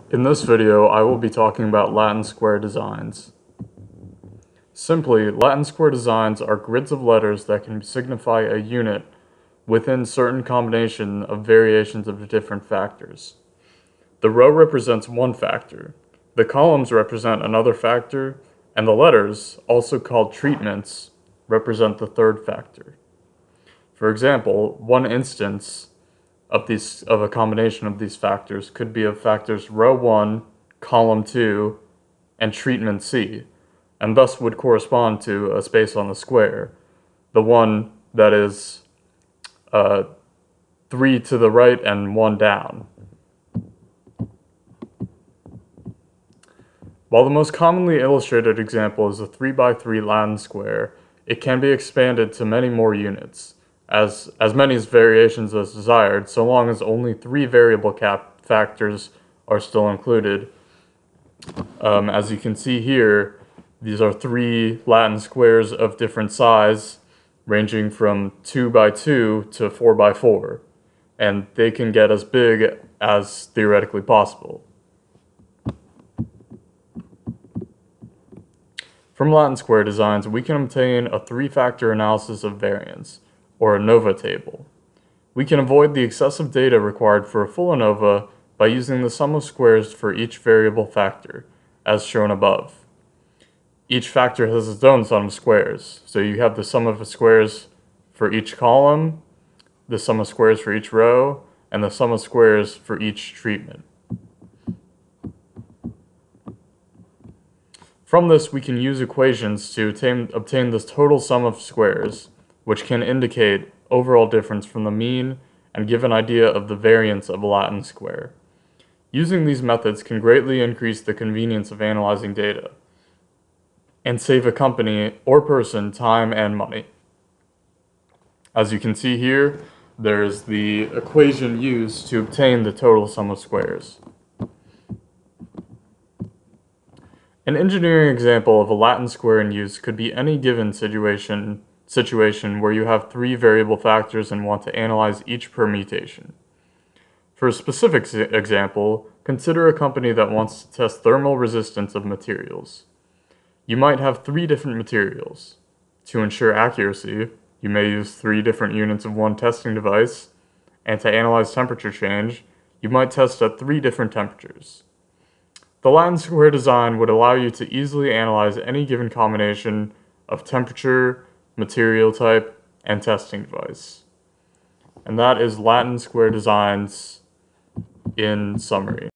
In this video, I will be talking about Latin square designs. Simply, Latin square designs are grids of letters that can signify a unit within certain combination of variations of different factors. The row represents one factor, the columns represent another factor, and the letters, also called treatments, represent the third factor. For example, one instance of a combination of these factors could be of factors row 1, column 2, and treatment C, and thus would correspond to a space on the square, the one that is 3 to the right and 1 down. While the most commonly illustrated example is a 3x3 Latin square, it can be expanded to many more units, as many variations as desired, so long as only 3 variable factors are still included. As you can see here, these are 3 Latin squares of different size, ranging from 2x2 to 4x4, and they can get as big as theoretically possible. From Latin square designs, we can obtain a 3-factor analysis of variance, or ANOVA table. We can avoid the excessive data required for a full ANOVA by using the sum of squares for each variable factor, as shown above. Each factor has its own sum of squares, so you have the sum of the squares for each column, the sum of squares for each row, and the sum of squares for each treatment. From this, we can use equations to obtain the total sum of squares, which can indicate overall difference from the mean and give an idea of the variance of a Latin square. Using these methods can greatly increase the convenience of analyzing data and save a company or person time and money. As you can see here, there's the equation used to obtain the total sum of squares. An engineering example of a Latin square in use could be any given situation where you have 3 variable factors and want to analyze each permutation. For a specific example, consider a company that wants to test thermal resistance of materials. You might have 3 different materials. To ensure accuracy, you may use 3 different units of one testing device, and to analyze temperature change, you might test at 3 different temperatures. The Latin square design would allow you to easily analyze any given combination of temperature, material type, and testing device. And that is Latin square designs in summary.